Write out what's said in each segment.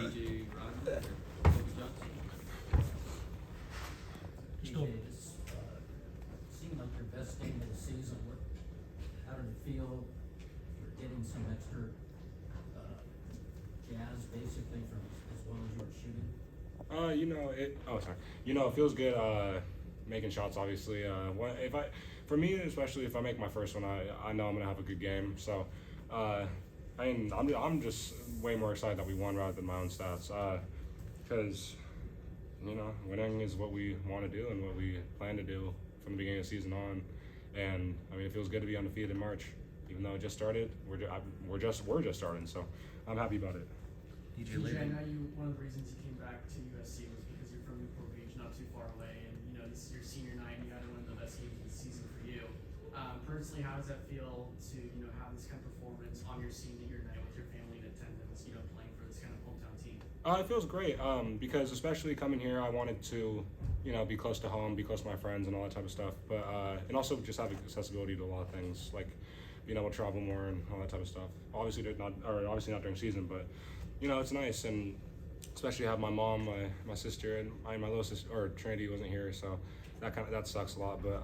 DJ Rodman or Kobe Johnson. DJ, this seemed like your best game of the season. How did it feel? You're getting some extra jazz basically from as well as you were shooting. It feels good making shots. Obviously, for me especially if I make my first one, I know I'm gonna have a good game. So, I'm just way more excited that we won rather than my own stats. Because winning is what we want to do and what we plan to do from the beginning of the season on. And it feels good to be undefeated in March, even though it just started. We're just starting, so I'm happy about it. DJ, I know one of the reasons you came back to USC was because you're from Newport Beach, not too far away, and this is your senior night, and you had one of the best games of the season for you. Personally, how does that feel to have this kind of performance on your senior night with your family in attendance, playing for this kind of hometown team? It feels great because especially coming here, I wanted to be close to home, be close to my friends, and all that type of stuff. But and also just having accessibility to a lot of things like being able to travel more and all that type of stuff. Obviously not during season, but it's nice, and especially have my mom, my sister, and my little sister, or Trinity wasn't here, so that sucks a lot. But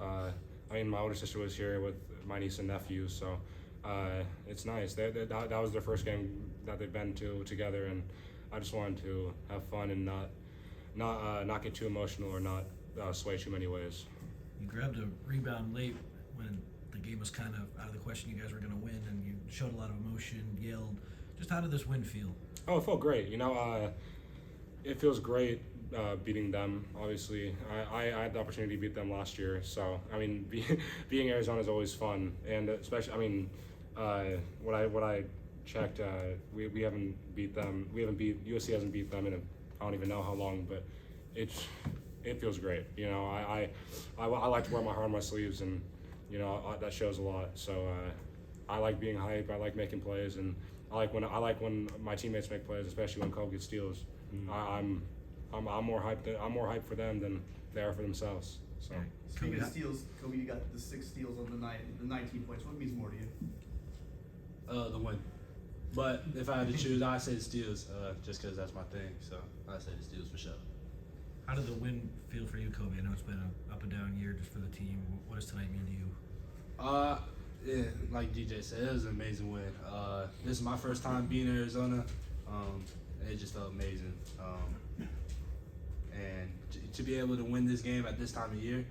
my older sister was here with my niece and nephew, so it's nice. That was their first game that they've been to together, and I just wanted to have fun and not get too emotional or not sway too many ways. You grabbed a rebound late when the game was kind of out of the question. You guys were going to win, and you showed a lot of emotion, yelled. Just how did this win feel? Oh, it felt great. It feels great beating them. Obviously, I had the opportunity to beat them last year, so being Arizona is always fun, and especially what I checked, we haven't beat them. USC hasn't beat them in I don't even know how long, but it feels great. I like to wear my heart on my sleeves, and that shows a lot. So I like being hype. I like making plays, and I like when my teammates make plays, especially when Kobe gets steals. I'm more hyped for them than they are for themselves. So. Speaking of steals, Kobe, you got the 6 steals on the night, the 19 points. What means more to you? The win. But if I had to choose, I'd say the steals, just because that's my thing. So I'd say the steals for sure. How did the win feel for you, Kobe? I know it's been an up and down year just for the team. What does tonight mean to you? Yeah, like DJ said, it was an amazing win. This is my first time being in Arizona. It just felt amazing. And to be able to win this game at this time of year,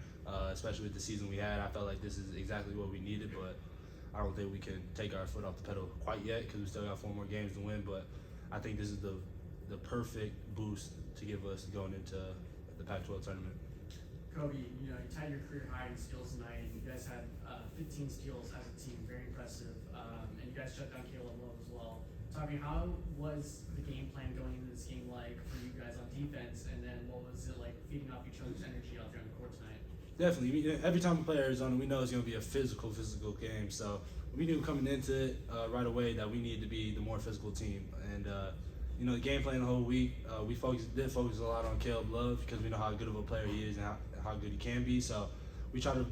especially with the season we had, I felt like this is exactly what we needed, but I don't think we can take our foot off the pedal quite yet because we still got 4 more games to win, but I think this is the perfect boost to give us going into the Pac-12 tournament. Kobe, you tied your career high in steals tonight, and you guys had 15 steals as a team, very impressive, and you guys shut down Caleb Love as well. How was the game plan going into this game like for you guys on defense, and then what was it like feeding off each other's energy out there on the court tonight? Definitely. Every time we play Arizona, we know it's going to be a physical game. So we knew coming into it right away that we needed to be the more physical team. And, the game plan the whole week, we did focus a lot on Caleb Love because we know how good of a player he is and how good he can be. So we try to,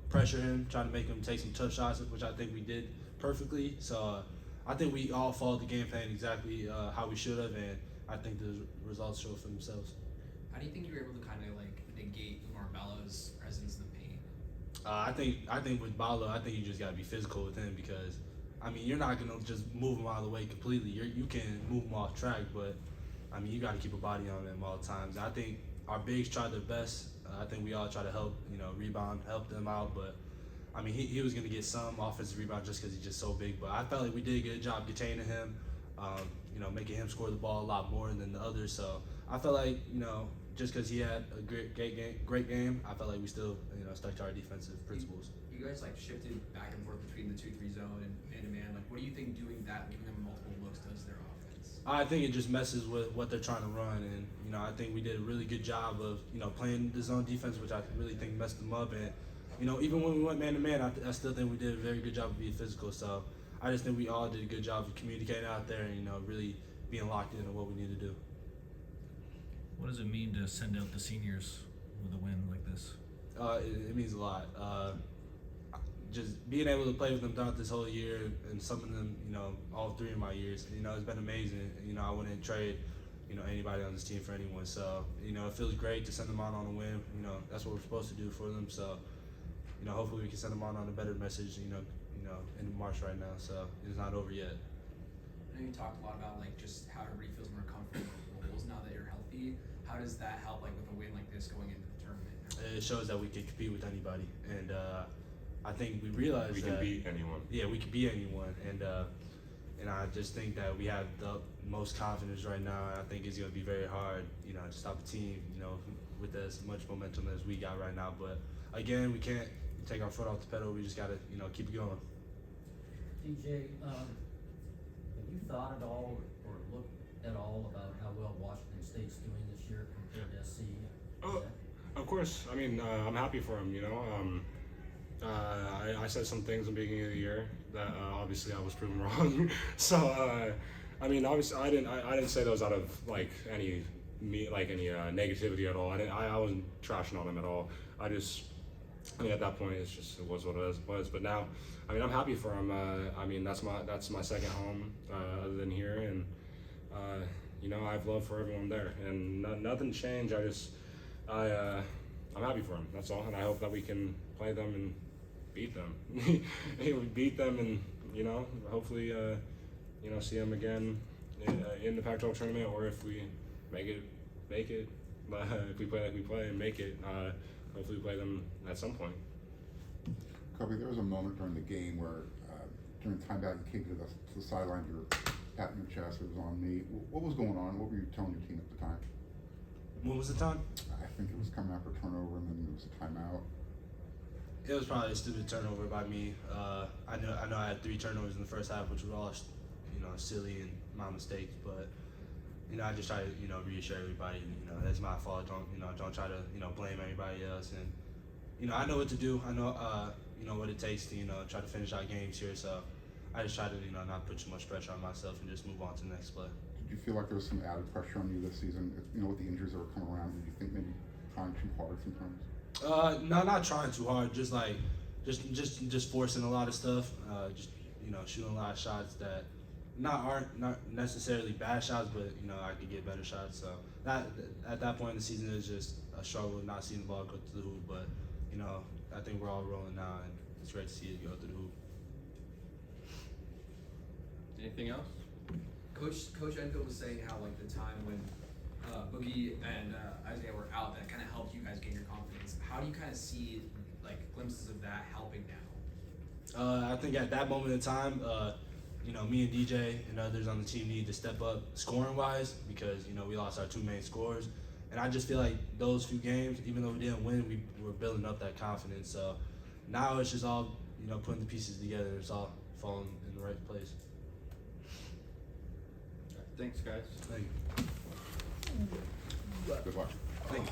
pressure him, try to make him take some tough shots, which I think we did perfectly. So I think we all followed the game plan exactly how we should have, and I think the results show for themselves. How do you think you were able to kind of negate Lamar Ballo's presence in the paint? I think with Ballo, I think you just got to be physical with him because, you're not gonna just move him out of the way completely. You can move him off track, but you got to keep a body on him all the times. I think our bigs tried their best. I think we all try to help, rebound, help them out, but he was gonna get some offensive rebound just because he's just so big. But I felt like we did a good job containing him, making him score the ball a lot more than the others. So I felt like, just because he had a great game, I felt like we still, stuck to our defensive principles. You guys shifted back and forth between the 2-3 zone and man-to-man. What do you think doing that, giving them multiple looks, does their offense? I think it just messes with what they're trying to run, and I think we did a really good job of playing the zone defense, which I really think messed them up. And even when we went man-to-man, I still think we did a very good job of being physical. So I just think we all did a good job of communicating out there and really being locked into what we need to do. What does it mean to send out the seniors with a win like this? It means a lot. Just being able to play with them throughout this whole year, and some of them, all 3 of my years, it's been amazing. I wouldn't trade anybody on this team for anyone. So, it feels great to send them out on a win. That's what we're supposed to do for them. So, hopefully we can send them out on a better message, in March right now. So it's not over yet. I know you talked a lot about like just how everybody feels more comfortable with roles now that you're healthy. How does that help like with a win like this going into the tournament? It shows that we can compete with anybody. And I think we realize We can beat anyone. Yeah, we can beat anyone. And I just think that we have the most confidence right now. I think it's going to be very hard, to stop a team, with as much momentum as we got right now. But again, we can't take our foot off the pedal. We just got to, keep it going. DJ, have you thought at all or looked at all about how well Washington State's doing this year compared to SC? Oh, of course. I mean, I'm happy for him. I said some things in the beginning of the year that obviously I was proven wrong. So, I mean, obviously I didn't say those out of like any negativity at all. I wasn't trashing on him at all. At that point, it was what it was. But now, I mean, I'm happy for him. I mean, that's my second home other than here, and I have love for everyone there, and nothing changed. I'm happy for him. That's all, and I hope that we can play them and beat them. Beat them, and hopefully, see them again in the Pac-12 tournament, or if we make it. If we play like we play and make it. Hopefully we play them at some point. Kobe, there was a moment during the game where during timeout you came to the sideline, you were patting your chest, it was on me. What was going on? What were you telling your team at the time? What was the time? I think it was coming after turnover and then it was a timeout. It was probably a stupid turnover by me. I know I had 3 turnovers in the first half, which were all, silly and my mistakes, but I just try to, reassure everybody, that's my fault. Don't try to, blame everybody else. And, I know what to do. I know, what it takes to, try to finish out games here. So I just try to, not put too much pressure on myself and just move on to the next play. Did you feel like there was some added pressure on you this season? With the injuries that were coming around, did you think maybe trying too hard sometimes? No, not trying too hard. Just like, just forcing a lot of stuff. Shooting a lot of shots that aren't necessarily bad shots, but I could get better shots. So that at that point in the season, it was just a struggle not seeing the ball go through the hoop. But I think we're all rolling now, and it's great to see it go through the hoop. Anything else? Coach Enfield was saying how like the time when Boogie and Isaiah were out, that kind of helped you guys gain your confidence. How do you kind of see like glimpses of that helping now? I think at that moment in time, me and DJ and others on the team need to step up scoring-wise because, we lost our 2 main scorers. And I just feel like those few games, even though we didn't win, we were building up that confidence. So now it's just all, putting the pieces together. It's all falling in the right place. Thanks, guys. Thank you. Good luck. Thank you.